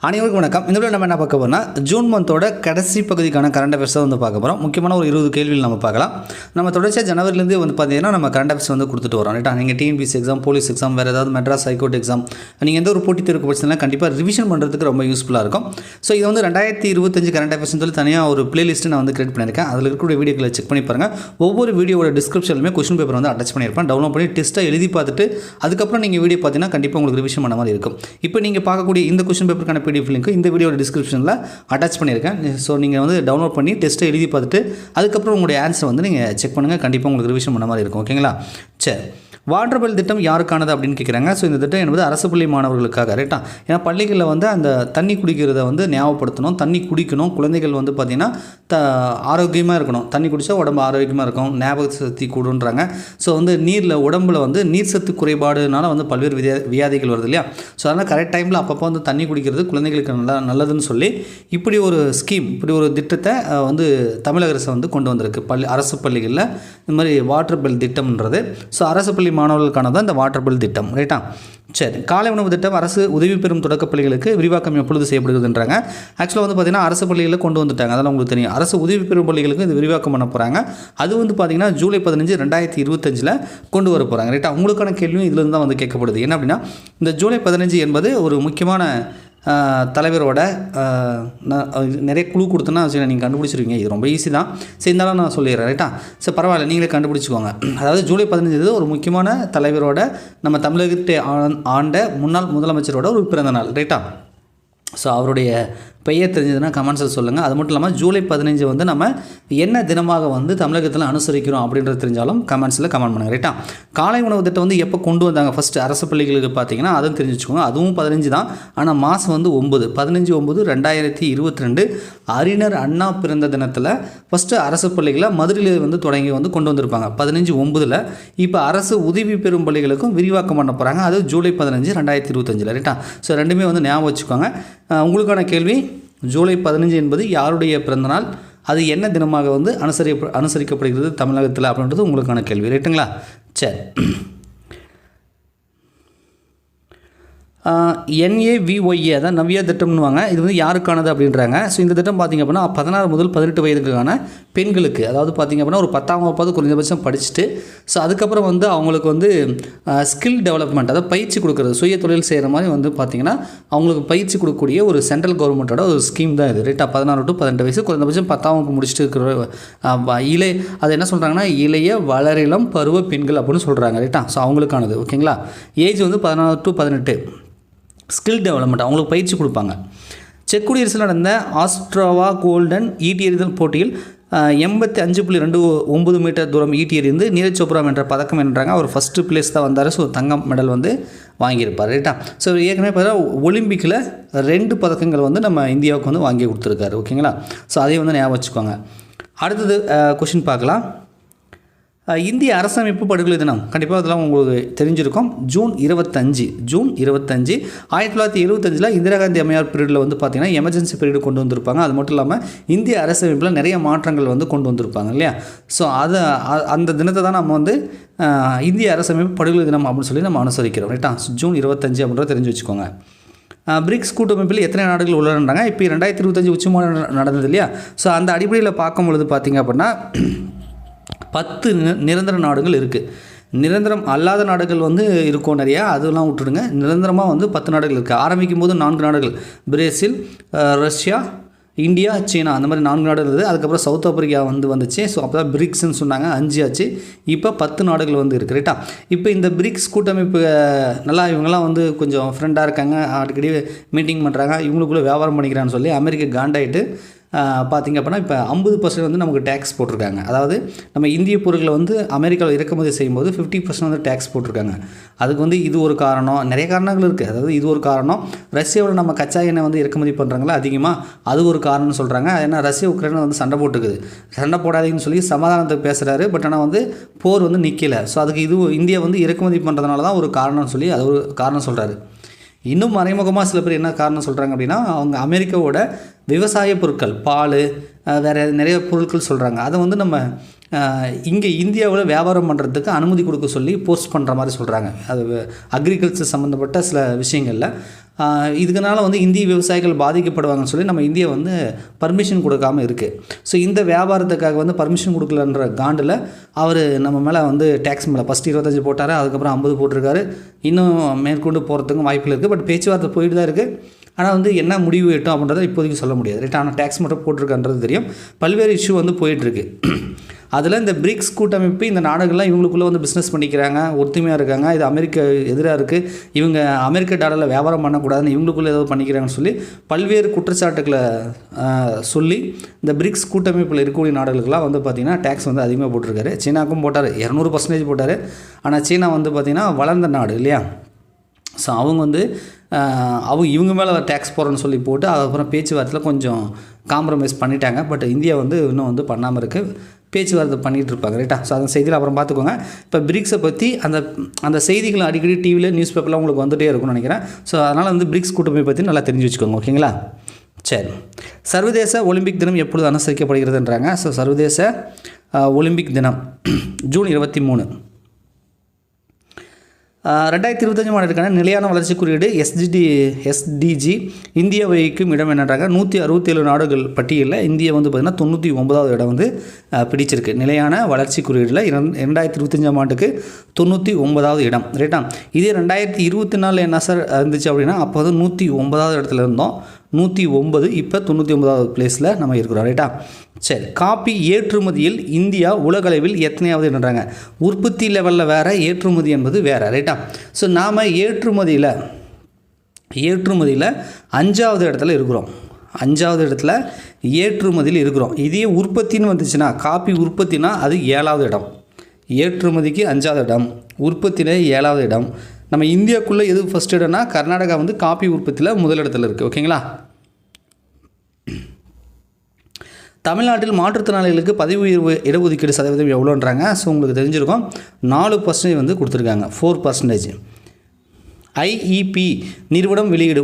அனைவருக்கும் வணக்கம். இந்த வீடியோ நம்ம என்ன பார்க்க போறோம்னா ஜூன் மந்தோட கடைசி பகுதிக்கான கரண்ட் அஃபேர்ஸ் வந்து பார்க்க போகிறோம். முக்கியமான ஒரு 20 கேள்விகள் நம்ம பார்க்கலாம். நம்ம தொடர்ச்சியாக ஜனவரிலேருந்து வந்து பார்த்தீங்கன்னா நம்ம கரண்ட் அஃபேர்ஸ் வந்து கொடுத்துட்டு வரோம். ரைட்டா, நீங்கள் டிஎன்பிஎஸ்சி எக்ஸாம், போலீஸ் எக்ஸாம், வேறு ஏதாவது மெட்ராஸ் ஹைகோர்ட் எக்ஸாம், நீங்கள் எந்த ஒரு போட்டித் தேர்வுக்கு படிச்சதுனா கண்டிப்பாக ரிவிஷன் பண்ணுறதுக்கு ரொம்ப யூஸ்ஃபுல்லாக இருக்கும். ஸோ இது வந்து 2025 கரண்ட் அஃபேர்ஸ்னு சொல்லி தனியாக ஒரு பிளேலிஸ்ட்டு நான் வந்து கிரியேட் பண்ணியிருக்கேன். அதில் இருக்கக்கூடிய வீடியோக்களை செக் பண்ணி பாருங்கள். ஒவ்வொரு வீடியோட டிஸ்கிரிப்ஷன்லையுமே கொஸ்டின் பேப்பர் வந்து அட்டாச் பண்ணியிருப்பேன். டவுன்லோட் பண்ணி டெஸ்ட்டாக எழுதி பார்த்துட்டு அதுக்கப்புறம் நீங்கள் வீடியோ பார்த்தீங்கன்னா கண்டிப்பாக உங்களுக்கு ரிவிஷன் பண்ண மாதிரி இருக்கும். இப்போ நீங்கள் பார்க்கக்கூடிய இந்த கொஸ்டின் பேப்பருக்கான பிடிஎஃப் லிங்க் இந்த வீடியோ டிஸ்கிரிப்ஷனில் அட்டாச் பண்ணியிருக்கேன். ஸோ நீங்கள் வந்து டவுன்லோட் பண்ணி டெஸ்ட்டை எழுதி பார்த்துட்டு அதுக்கப்புறம் உங்களுடைய ஆன்சர் வந்து நீங்கள் செக் பண்ணுங்கள். கண்டிப்பாக உங்களுக்கு ரிவிஷன் பண்ண மாதிரி இருக்கும். ஓகேங்களா? சரி, வாட்டர் பில் திட்டம் யாருக்கானது அப்படின்னு கேட்குறாங்க. ஸோ இந்த திட்டம் என்பது அரசு பள்ளி மாணவர்களுக்காக. ரைட்டா, ஏன்னா பள்ளிகளில் வந்து அந்த தண்ணி குடிக்கிறத வந்து ஞாபகப்படுத்தணும். தண்ணி குடிக்கணும். குழந்தைகள் வந்து பார்த்திங்கன்னா ஆரோக்கியமாக இருக்கணும். தண்ணி குடித்தா உடம்பு ஆரோக்கியமாக இருக்கும், ஞாபக சக்தி கூடுன்றாங்க. ஸோ வந்து நீரில் உடம்புல வந்து நீர் சத்து குறைபாடுனால வந்து பல்வேறு வியாதிகள் வருது இல்லையா? ஸோ அதனால் கரெக்ட் டைமில் அப்பப்போ வந்து தண்ணி குடிக்கிறது குழந்தைகளுக்கு நல்லதுன்னு சொல்லி இப்படி ஒரு ஸ்கீம், இப்படி ஒரு திட்டத்தை வந்து தமிழக அரசு வந்து கொண்டு வந்திருக்கு. அரசு பள்ளிகளில் இந்த மாதிரி வாட்டர் பில் திட்டம்ன்றது. ஸோ அரசு பள்ளி மாணவர்களுக்கான தான் இந்த வாட்டர் பில் திட்டம். ரைட்டா, சரி. காலை உணவு திட்டம் அரசு உதவி பெறும் தொடக்க பள்ளிகளுக்கு விரிவாக்கம் எப்பொழுது செய்யப்படுதுன்றாங்க. ஆக்சுவலாக வந்து பார்த்திங்கன்னா அரசு பள்ளிகளில் கொண்டு வந்துட்டாங்க. அதெல்லாம் உங்களுக்கு தெரியும். அரசு உதவி பெறும் பள்ளிகளுக்கு இது விரிவாக்கம் பண்ண போகிறாங்க. அது வந்து பார்த்திங்கன்னா ஜூலை 15, 2025 கொண்டு வர போகிறாங்க. ரைட்டா, உங்களுக்கான கேள்வியும் இதிலிருந்து தான் வந்து கேட்கப்படுது. என்ன அப்படின்னா, இந்த ஜூலை 15 என்பது ஒரு முக்கியமான தலைவரோட நிறைய குழு கொடுத்தோன்னா சரி நீங்கள் கண்டுபிடிச்சிருவீங்க. இது ரொம்ப ஈஸி தான். சரி, இருந்தாலும் நான் சொல்லிடுறேன். ரைட்டா, சரி பரவாயில்ல, நீங்களே கண்டுபிடிச்சிக்கோங்க. அதாவது ஜூலை 15 ஒரு முக்கியமான தலைவரோட நம்ம தமிழகத்தை ஆண்ட முன்னாள் முதலமைச்சரோட ஒரு பிறந்த நாள். ரைட்டா, ஸோ அவருடைய பெயர் தெரிஞ்சதுன்னா கமெண்ட்ஸில் சொல்லுங்கள். அது மட்டும் இல்லாமல் ஜூலை 15 வந்து நம்ம என்ன தினமாக வந்து தமிழகத்தில் அனுசரிக்கிறோம் அப்படின்றது தெரிஞ்சாலும் கமெண்ட்ஸில் கமெண்ட் பண்ணுங்கள். ரைட்டா, காலை உணவு திட்டம் வந்து எப்போ கொண்டு வந்தாங்க ஃபஸ்ட்டு அரசு பள்ளிகளுக்கு பார்த்தீங்கன்னா அதுவும் தெரிஞ்சு வச்சுக்கோங்க. அதுவும் 15 தான். ஆனால் மாதம் வந்து 15/9/2022 அறிஞர் அண்ணா பிறந்த தினத்தில் ஃபஸ்ட்டு அரசு பள்ளிகளை மதுரையில் வந்து தொடங்கி வந்து கொண்டு வந்திருப்பாங்க 15/9. இப்போ அரசு உதவி பெறும் பள்ளிகளுக்கும் விரிவாக்கம் பண்ண போகிறாங்க. அது ஜூலை 15, 2025. ரைட்டா, ஸோ ரெண்டுமே வந்து ஞாபகம் வச்சுக்கோங்க. உங்களுக்கான கேள்வி, ஜூலை 15 என்பது யாருடைய பிறந்தநாள், அது என்ன தினமாக வந்து அனுசரிக்கப்படுகிறது தமிழகத்தில் அப்படின்றது உங்களுக்கான கேள்வி. ரைட்டுங்களா? சரி, NAVYA அதான் நவ்யா திட்டம்னுவாங்க. இது வந்து யாருக்கானது அப்படின்றாங்க. ஸோ இந்த திட்டம் பார்த்திங்க அப்படின்னா 16 முதல் 18 வயதுக்கான பெண்களுக்கு, அதாவது பார்த்திங்க அப்படின்னா ஒரு 10ஆம் வகுப்பாவது குறைந்தபட்சம் படிச்சுட்டு ஸோ அதுக்கப்புறம் வந்து அவங்களுக்கு வந்து ஸ்கில் டெவலப்மெண்ட், அதாவது பயிற்சி கொடுக்குறது, சுய தொழில் செய்கிற மாதிரி வந்து பார்த்திங்கன்னா அவங்களுக்கு பயிற்சி கொடுக்கக்கூடிய ஒரு சென்ட்ரல் கவர்மெண்ட்டோட ஒரு ஸ்கீம் தான் இது. ரைட்டா, 16 to 18 வயசு குறைந்தபட்சம் 10ஆம் வகுப்பு முடிச்சுட்டு இருக்கிற அது என்ன சொல்கிறாங்கன்னா இளைய வளரிளம் பருவ பெண்கள் அப்படின்னு சொல்கிறாங்க. ரைட்டா, ஸோ அவங்களுக்கானது. ஓகேங்களா? ஏஜ் வந்து 16 to 18. ஸ்கில் டெவலப்மெண்ட், அவங்களுக்கு பயிற்சி கொடுப்பாங்க. செக் குடியரசில் நடந்த ஆஸ்ட்ராவா கோல்டன் ஈட்டி எறிதல் போட்டியில் 85.29 மீட்டர் தூரம் ஈட்டி எறிந்து நீரஜ் சோப்ரா என்ற பதக்கம் வென்றாங்க. அவர் ஃபஸ்ட்டு பிளேஸ் தான் வந்தார். ஸோ தங்கம் மெடல் வந்து வாங்கியிருப்பார். ரைட்டா, ஸோ ஏற்கனவே பார்த்தா ஒலிம்பிக்கில் 2 பதக்கங்கள் வந்து நம்ம இந்தியாவுக்கு வந்து வாங்கி கொடுத்துருக்காரு. ஓகேங்களா? ஸோ அதையும் வந்து ஞாபகம் வச்சுக்கோங்க. அடுத்தது கொஷின் பார்க்கலாம். இந்திய அரசமைப்பு படுகொலை தினம் கண்டிப்பாக அதெல்லாம் உங்களுக்கு தெரிஞ்சிருக்கும். ஜூன் 25 1975 இந்திரா காந்தி அம்மையார் பீரியடில் வந்து பார்த்திங்கன்னா எமர்ஜென்சி பீரியடு கொண்டு வந்திருப்பாங்க. அது மட்டும் இல்லாமல் இந்திய அரசமைப்பில் நிறைய மாற்றங்கள் வந்து கொண்டு வந்திருப்பாங்க இல்லையா? ஸோ அந்த தினத்தை தான் நம்ம வந்து இந்திய அரசமைப்பு படுகொலை தினம் அப்படின்னு சொல்லி நம்ம அனுசரிக்கிறோம். ரைட்டா, ஜூன் 25 அப்படின்றத தெரிஞ்சு வச்சுக்கோங்க. பிரிக்ஸ் கூட்டமைப்பில் எத்தனை நாடுகள் உள்ளனறாங்க? இப்போ 2025 உச்சிமாநாடு நடந்தது இல்லையா? ஸோ அந்த அடிப்படையில் பார்க்கும்பொழுது பார்த்திங்க அப்படின்னா 10 நிரந்தர நாடுகள் இருக்குது. நிரந்தரம் அல்லாத நாடுகள் வந்து இருக்கும் நிறையா, அதெல்லாம் விட்டுடுங்க. நிரந்தரமாக வந்து 10 நாடுகள் இருக்குது. ஆரம்பிக்கும் போது 4 நாடுகள், பிரேசில், ரஷ்யா, இந்தியா, சீனா, அந்த மாதிரி 4 நாடுகள் இருக்குது. அதுக்கப்புறம் சவுத் ஆப்பிரிக்கா வந்துச்சு. ஸோ அப்போ தான் பிரிக்ஸ்ன்னு சொன்னாங்க, 5 ஆச்சு. இப்போ 10 நாடுகள் வந்து இருக்குது. ரைட்டா, இப்போ இந்த பிரிக்ஸ் கூட்டமைப்பு நல்லா இவங்கெல்லாம் வந்து கொஞ்சம் ஃப்ரெண்டாக இருக்காங்க, அடிக்கடி மீட்டிங் பண்ணுறாங்க, இவங்களுக்குள்ளே வியாபாரம் பண்ணிக்கிறான்னு சொல்லி அமெரிக்கா காண்டாயிட்டு பார்த்திங்க அப்படின்னா இப்போ 50% வந்து நமக்கு டேக்ஸ் போட்டிருக்காங்க. அதாவது நம்ம இந்திய பொருட்களை வந்து அமெரிக்காவில் இறக்குமதி செய்யும்போது 50% வந்து டேக்ஸ் போட்டிருக்காங்க. அதுக்கு வந்து இது ஒரு காரணம், நிறைய காரணங்கள் இருக்குது. அதாவது இது ஒரு காரணம். ரஷ்யாவில் நம்ம கச்சா எண்ணெய் வந்து இறக்குமதி பண்ணுறாங்களா அதிகமாக, அது ஒரு காரணம்னு சொல்கிறாங்க. ஏன்னா ரஷ்யா உக்ரைன் வந்து சண்டை போட்டுக்குது. சண்டை போடாதீங்கன்னு சொல்லி சமாதானத்துக்கு பேசுகிறாரு. பட் ஆனால் வந்து போர் வந்து நிற்கலை. ஸோ அதுக்கு இந்தியா வந்து இறக்குமதி பண்ணுறதுனால தான் ஒரு காரணம்னு சொல்லி அது ஒரு காரணம் சொல்கிறாரு. இன்னும் மறைமுகமாக சில பேர் என்ன காரணம் சொல்கிறாங்க அப்படின்னா அவங்க அமெரிக்காவோட விவசாய பொருட்கள், பால், வேறு நிறைய பொருட்கள் சொல்கிறாங்க. அதை வந்து நம்ம இங்கே இந்தியாவில் வியாபாரம் பண்ணுறதுக்கு அனுமதி கொடுக்க சொல்லி போஸ்ட் பண்ணுற மாதிரி சொல்கிறாங்க. அது அக்ரிகல்ச்சர் சம்மந்தப்பட்ட சில விஷயங்களில் இதுக்குனால வந்து இந்திய விவசாயிகள் பாதிக்கப்படுவாங்கன்னு சொல்லி நம்ம இந்தியா வந்து பர்மிஷன் கொடுக்காமல் இருக்குது. ஸோ இந்த வியாபாரத்துக்காக வந்து பர்மிஷன் கொடுக்கலன்ற காண்டில் அவர் நம்ம மேலே வந்து டேக்ஸ் மேலே ஃபஸ்ட்டு 25 போட்டார், அதுக்கப்புறம் 50 போட்டிருக்காரு. இன்னும் மேற்கொண்டு போகிறதுக்கும் வாய்ப்புகள் இருக்குது. பட் பேச்சுவார்த்தை போயிட்டு தான் இருக்குது. ஆனால் வந்து என்ன முடிவு எட்டும் அப்படின்றத இப்போதைக்கு சொல்ல முடியாது. ரைட், ஆனால் டேக்ஸ் மட்டும் போட்டிருக்கான்றது தெரியும். பல்வேறு இஷ்யூ வந்து போயிட்டுருக்கு. அதில் இந்த பிரிக்ஸ் கூட்டமைப்பு இந்த நாடுகள்லாம் இவங்களுக்குள்ளே வந்து பிஸ்னஸ் பண்ணிக்கிறாங்க, ஒத்துமையாக இருக்காங்க, இது அமெரிக்கா எதிராக இருக்குது, இவங்க அமெரிக்க டாலரில் வியாபாரம் பண்ணக்கூடாதுன்னு இவங்களுக்குள்ளே ஏதாவது பண்ணிக்கிறாங்கன்னு சொல்லி பல்வேறு குற்றச்சாட்டுகளை சொல்லி இந்த பிரிக்ஸ் கூட்டமைப்பில் இருக்கக்கூடிய நாடுகளுக்கெல்லாம் வந்து பார்த்திங்கன்னா டேக்ஸ் வந்து அதிகமாக போட்டிருக்காரு. சீனாவுக்கும் போட்டார், 200% போட்டார். ஆனால் சீனா வந்து பார்த்திங்கன்னா வளர்ந்த நாடு இல்லையா. ஸோ அவங்க வந்து இவங்க மேலே டேக்ஸ் போடுறேன்னு சொல்லி போட்டு அதுக்கப்புறம் பேச்சுவார்த்தையில் கொஞ்சம் காம்ப்ரமைஸ் பண்ணிட்டாங்க. பட் இந்தியா வந்து இன்னும் வந்து பண்ணாமல் இருக்குது, பேச்சுவார்த்தை பண்ணிகிட்டு இருப்பாங்க. ரைட்டா. ஸோ அந்த செய்தியில் அப்புறம் பார்த்துக்கோங்க. இப்போ பிரிக்ஸை பற்றி அந்த செய்திகள் அடிக்கடி டிவியில் நியூஸ் பேப்பர்லாம் உங்களுக்கு வந்துகிட்டே இருக்கும்னு நினைக்கிறேன். ஸோ அதனால் வந்து பிரிக்ஸ் கூட்டமைப்பை பற்றி நல்லா தெரிஞ்சு வச்சுக்கோங்க. ஓகேங்களா. சரி, சர்வதேச ஒலிம்பிக் தினம் எப்பொழுது அனுசரிக்கப்படுகிறதுன்றாங்க. ஸோ சர்வதேச ஒலிம்பிக் தினம் ஜூன் 23. 2025 ஆண்டுக்கான நிலையான வளர்ச்சி குறியீடு SDG இந்தியா வகிக்கும் இடம் என்னன்றாங்க. 167 நாடுகள் பட்டியலில் இந்தியா வந்து பார்த்திங்கன்னா 99வது இடம் வந்து பிடிச்சிருக்கு. நிலையான வளர்ச்சி குறியீடில் 2025 ஆண்டுக்கு 99வது இடம். ரைட்டா. இதே 2024 என்ன சார் இருந்துச்சு அப்படின்னா அப்போ வந்து 109வது இடத்துல இருந்தோம். 109, இப்போ 99வது பிளேஸில் நம்ம இருக்கிறோம். ரைட்டா. சரி, காப்பி ஏற்றுமதியில் இந்தியா உலகளவில் எத்தனையாவது என்றாங்க. உற்பத்தி லெவலில் வேறு, ஏற்றுமதி என்பது வேறு. ரைட்டா. ஸோ நாம் ஏற்றுமதியில் 5வது இடத்துல இருக்கிறோம். 5வது இடத்துல ஏற்றுமதியில் இருக்கிறோம். இதே உற்பத்தின்னு வந்துச்சுன்னா, காப்பி உற்பத்தினா அது 7வது இடம். ஏற்றுமதிக்கு 5வது இடம், உற்பத்தியில் 7வது இடம். நம்ம இந்தியாவுக்குள்ளே எது ஃபஸ்ட் இடம்னா கர்நாடகா வந்து காப்பி உற்பத்தியில் முதலிடத்தில் இருக்குது. ஓகேங்களா. தமிழ்நாட்டில் மாற்றுத்திறனாளிகளுக்கு பதவி உயர்வு இடஒதுக்கீடு சதவீதம் எவ்வளோன்றாங்க. ஸோ உங்களுக்கு தெரிஞ்சிருக்கும், 4% வந்து கொடுத்துருக்காங்க, 4%. IEP நிறுவனம் வெளியீடு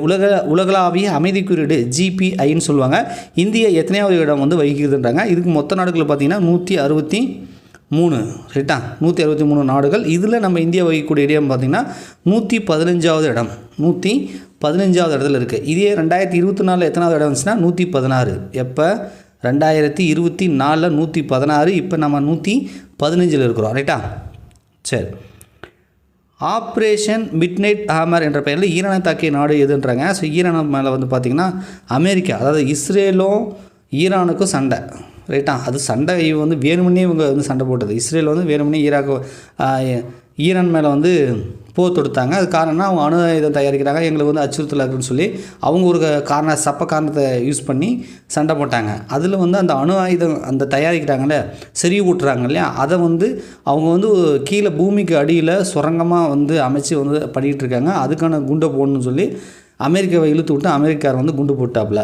உலகளாவிய அமைதி குறியீடு GPIன்னு சொல்லுவாங்க. இந்தியா எத்தனையாவது இடம் வந்து வகிக்கிறதுன்றாங்க. இதுக்கு மொத்த நாடுகள் பார்த்திங்கன்னா 163. ரைட்டா. 163 நாடுகள். இதில் நம்ம இந்தியா வகிக்கக்கூடிய இடம் பார்த்திங்கன்னா 115வது இடம். 115வது இடத்துல இருக்குது. இதே 2024 எத்தனாவது இடம் வந்துச்சுன்னா 116. எப்போ 2024 116, இப்போ நம்ம 115 இருக்கிறோம். ரைட்டா. சரி, ஆப்ரேஷன் மிட்நைட் ஹேமர் என்ற பெயரில் ஈரானை தாக்கிய நாடு எதுன்றாங்க. ஸோ ஈரான் மேலே வந்து பார்த்திங்கன்னா அமெரிக்கா, அதாவது இஸ்ரேலும் ஈரானுக்கும் சண்டை. ரைட்டா. அது சண்டை வந்து வேணுமுன்னே இவங்க வந்து சண்டை போட்டது. இஸ்ரேல் வந்து வேணுமுன்னே ஈரான் மேலே வந்து போர் தொடுத்தாங்க. அது காரணம்னா அவங்க அணு ஆயுதம் தயாரிக்கிறாங்க, எங்களுக்கு வந்து அச்சுறுத்தல் இருக்குன்னு சொல்லி அவங்க ஒரு காரணத்தை யூஸ் பண்ணி சண்டை போட்டாங்க. அதில் வந்து அந்த அணு ஆயுதம் அந்த தயாரிக்கிறாங்களே, செறிவு ஊட்டுறாங்க இல்லையா, அதை வந்து அவங்க வந்து கீழே பூமிக்கு அடியில் சுரங்கமாக வந்து அமைச்சு வந்து பண்ணிகிட்டு இருக்காங்க. அதுக்கான குண்டை போடணும்னு சொல்லி அமெரிக்காவை இழுத்து விட்டு அமெரிக்கார் வந்து குண்டு போட்டாப்புல.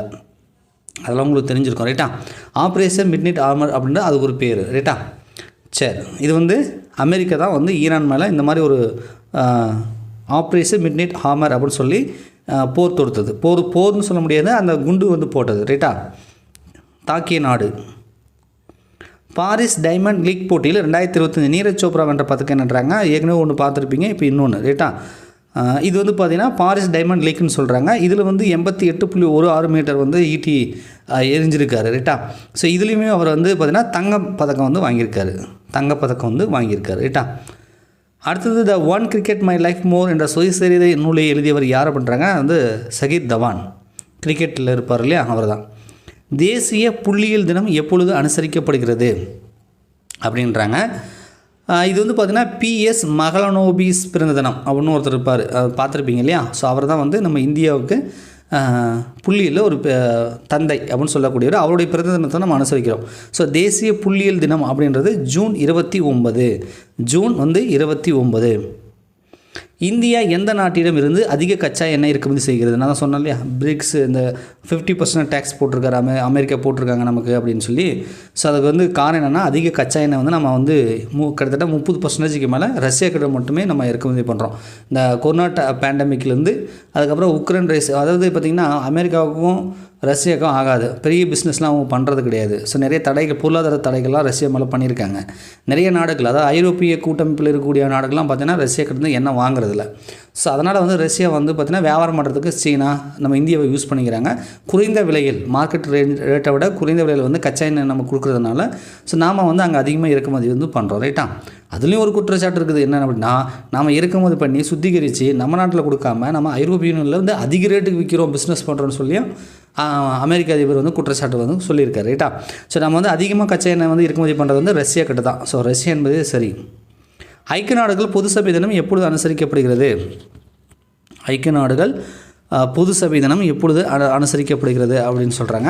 அதெல்லாம் உங்களுக்கு தெரிஞ்சிருக்கும். ரைட்டா. ஆப்ரேஷன் மிட்நைட் ஹேமர் அப்படின்ற அது ஒரு பேர். ரைட்டா. சரி, இது வந்து அமெரிக்கா தான் வந்து ஈரான் மேலே இந்த மாதிரி ஒரு ஆப்ரேஷன் மிட்நைட் ஹேமர் அப்படின்னு சொல்லி போர் தொடுத்தது. போர்னு சொல்ல முடியாது, அந்த குண்டு வந்து போட்டது. ரைட்டா. தாக்கிய நாடு. பாரிஸ் டைமண்ட் லீக் போட்டியில் 2025 நீரஜ் சோப்ரா வென்ற பதக்கம் என்னன்றாங்க. ஏற்கனவே ஒன்று பார்த்துருப்பீங்க, இப்போ இன்னொன்று. ரைட்டா. இது வந்து பார்த்திங்கன்னா பாரிஸ் டைமண்ட் லீக்னு சொல்கிறாங்க. இதில் வந்து 88.16 மீட்டர் வந்து ஈட்டி எரிஞ்சிருக்காரு. ரைட்டா. ஸோ இதுலேயுமே அவர் வந்து பார்த்திங்கன்னா தங்கப்பதக்கம் வந்து வாங்கியிருக்காரு. ரைட்டா. அடுத்தது the one cricket my life மோர் என்ற சுயசரிதை நூலை எழுதியவர் யாரை பண்ணுறாங்க, வந்து சகீர் தவான். கிரிக்கெட்டில் இருப்பார் இல்லையா, அவர் தான். தேசிய புள்ளியியல் தினம் எப்பொழுது அனுசரிக்கப்படுகிறது அப்படின்றாங்க. இது வந்து பார்த்திங்கன்னா PS மகளனோபிஸ் பிறந்த தினம் அப்படின்னு ஒருத்தர் இருப்பார், பார்த்துருப்பீங்க இல்லையா. ஸோ அவர் தான் வந்து நம்ம இந்தியாவுக்கு புள்ளியில் ஒரு தந்தை அப்படின்னு சொல்லக்கூடியவர். அவருடைய பிறந்த தினத்தை நம்ம அனுசரிக்கிறோம். ஸோ தேசிய புள்ளியியல் தினம் அப்படின்றது ஜூன் 29. இந்தியா எந்த நாட்டிடம் இருந்து அதிக கச்சா எண்ணெய் இறக்குமதி செய்கிறது? நான் தான் சொன்னேன் இல்லையா, பிரிக்ஸ் இந்த 50% டேக்ஸ் போட்டிருக்காரு அமெரிக்கா போட்டிருக்காங்க நமக்கு அப்படின்னு சொல்லி. ஸோ அதுக்கு வந்து காரணம் என்னென்னா, அதிக கச்சா எண்ணெய் வந்து நம்ம வந்து கிட்டத்தட்ட 30% மேலே ரஷ்யா கிட்ட மட்டுமே நம்ம இறக்குமதி பண்ணுறோம். இந்த கொரோனா பேண்டமிக்லேருந்து அதுக்கப்புறம் உக்ரைன் ரேஸ், அதாவது பார்த்திங்கன்னா அமெரிக்காவுக்கும் ரஷ்யாவுக்கும் ஆகாது, பெரிய பிஸ்னஸ்லாம் அவங்க பண்ணுறது கிடையாது. ஸோ நிறைய தடைகள், பொருளாதார தடைகள்லாம் ரஷ்யா மேலே பண்ணியிருக்காங்க. நிறைய நாடுகள், அதாவது ஐரோப்பிய கூட்டமைப்பில் இருக்கக்கூடிய நாடுகள்லாம் பார்த்திங்கன்னா ரஷ்யா கிட்ட எண்ணெய் வாங்குறதில்ல. ஸோ அதனால் வந்து ரஷ்யா வந்து பார்த்திங்கன்னா வியாபாரம் பண்ணுறதுக்கு சீனா நம்ம இந்தியாவை யூஸ் பண்ணிக்கிறாங்க. குறைந்த விலையில், மார்க்கெட் ரேட்டை விட குறைந்த விலையில் வந்து கச்சா எண்ணெய் நம்ம கொடுக்குறதுனால ஸோ நாம் வந்து அங்கே அதிகமாக இறக்குமதி வந்து பண்ணுறோம். ரைட்டா? அதுலேயும் ஒரு குற்றச்சாட்டு இருக்குது. என்ன அப்படின்னா, நாம் இறக்குமதி பண்ணி சுத்திகரித்து நம்ம நாட்டில் கொடுக்காம நம்ம ஐரோப்பிய யூனியனில் வந்து அதிக ரேட்டுக்கு விற்கிறோம், பிஸ்னஸ் பண்ணுறோன்னு சொல்லியும் அமெரிக்க அதிபர் வந்து குற்றச்சாட்டு வந்து சொல்லியிருக்காரு. ரைட்டா? ஸோ நம்ம வந்து அதிகமாக கச்சா எண்ணெய் வந்து இறக்குமதி பண்ணுறது வந்து ரஷ்யா கிட்ட தான். ஸோ ரஷ்யா என்பதே சரி. ஐக்கிய நாடுகள் பொது சபை தினம் எப்பொழுது அனுசரிக்கப்படுகிறது? ஐக்கிய நாடுகள் பொது சபை தினம் எப்பொழுது அனுசரிக்கப்படுகிறது அப்படின்னு சொல்கிறாங்க.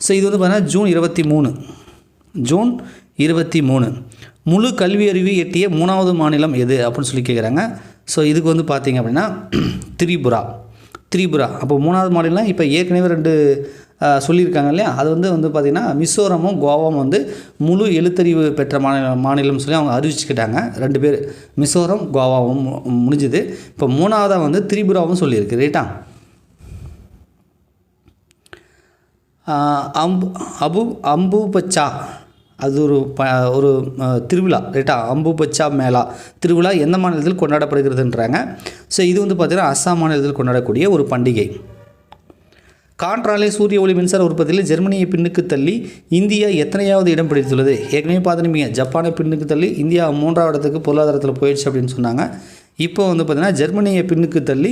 ஸோ இது வந்து பார்த்தீங்கன்னா ஜூன் 23. முழு கல்வி அறிவு எட்டிய 3வது மாநிலம் எது அப்படின்னு சொல்லி கேட்குறாங்க. ஸோ இதுக்கு வந்து பார்த்திங்க அப்படின்னா திரிபுரா. அப்போ 3வது மாநிலம் இப்போ ஏற்கனவே 2 சொல்லியிருக்காங்க இல்லையா, அது வந்து பார்த்திங்கன்னா மிசோரமும் கோவாவும் வந்து முழு எழுத்தறிவு பெற்ற மாநிலம்னு சொல்லி அவங்க அறிவிச்சுக்கிட்டாங்க. 2 பேர், மிசோரம் கோவாவும் முடிஞ்சுது. இப்போ 3வதாக வந்து திரிபுராவும் சொல்லியிருக்கு. ரைட்டா? அம்புபச்சா, அது ஒரு திருவிழா. ரைட்டா? அம்புபச்சா மேளா திருவிழா எந்த மாநிலத்தில் கொண்டாடப்படுகிறதுன்றாங்க. ஸோ இது வந்து பார்த்திங்கன்னா அஸ்ஸாம் மாநிலத்தில் கொண்டாடக்கூடிய ஒரு பண்டிகை. காற்றாலை சூரிய ஒளி மின்சார உற்பத்தியில் ஜெர்மனியை பின்னுக்கு தள்ளி இந்தியா எத்தனையாவது இடம் பிடித்துள்ளது? ஏற்கனவே பார்த்துருப்பீங்க, ஜப்பானை பின்னுக்கு தள்ளி இந்தியா 3வது இடத்துக்கு பொருளாதாரத்தில் போயிடுச்சு அப்படின்னு சொன்னாங்க. இப்போ வந்து பார்த்திங்கன்னா ஜெர்மனியை பின்னுக்கு தள்ளி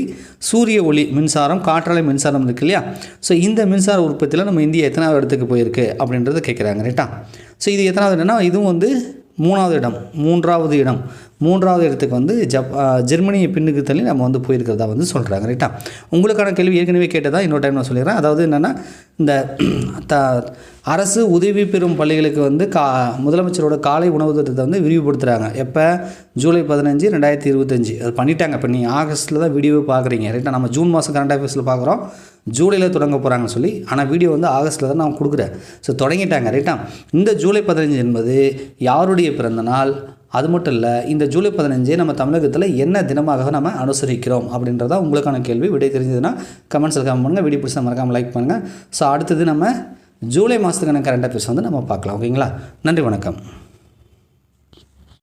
சூரிய ஒளி மின்சாரம், காற்றாலை மின்சாரம் இருக்குது இல்லையா, ஸோ இந்த மின்சார உற்பத்தியில் நம்ம இந்தியா எத்தனாவது இடத்துக்கு போயிருக்கு அப்படின்றத கேட்குறாங்க. ரைட்டா? ஸோ இது எத்தனாவது இடம்னா, இதுவும் வந்து 3வது இடம். 3வது இடத்துக்கு வந்து ஜெர்மனியை பின்னுக்கு தள்ளி நம்ம வந்து போயிருக்கிறதா வந்து சொல்கிறாங்க. ரைட்டா? உங்களுக்கான கேள்வி ஏற்கனவே கேட்டதாக இன்னொரு டைம் நான் சொல்லிடுறேன். அதாவது என்னென்னா, இந்த அரசு உதவி பெறும் பள்ளிகளுக்கு வந்து முதலமைச்சரோட காலை உணவு திட்டத்தை வந்து விரிவுபடுத்துகிறாங்க. எப்போ? ஜூலை 15, 2025 அது பண்ணிட்டாங்க. இப்போ நீங்கள் ஆகஸ்ட்டில் தான் வீடியோவை பார்க்குறீங்க. ரைட்டா? நம்ம ஜூன் மாதம் கரண்ட் அஃபேர்ஸில் பார்க்குறோம், ஜூலையில் தொடங்க போகிறாங்கன்னு சொல்லி. ஆனால் வீடியோ வந்து ஆகஸ்ட்டில் தான் நான் கொடுக்குறேன். ஸோ தொடங்கிட்டாங்க. ரைட்டா? இந்த ஜூலை 15 என்பது யாருடைய பிறந்த நாள்? அது மட்டும் இல்லை, இந்த ஜூலை 15 நம்ம தமிழகத்தில் என்ன தினமாக நம்ம அனுசரிக்கிறோம் அப்படின்றதா உங்களுக்கான கேள்வி. விடை தெரிஞ்சதுன்னா கமெண்ட்ஸில் கமெண்ட் பண்ணுங்கள். வீடியோ பிடிச்சா மறக்காமல் லைக் பண்ணுங்கள். ஸோ அடுத்தது நம்ம ஜூலை மாதத்துக்கான கரண்ட் அஃபேர்ஸ் வந்து நம்ம பார்க்கலாம். ஓகேங்களா? நன்றி, வணக்கம்.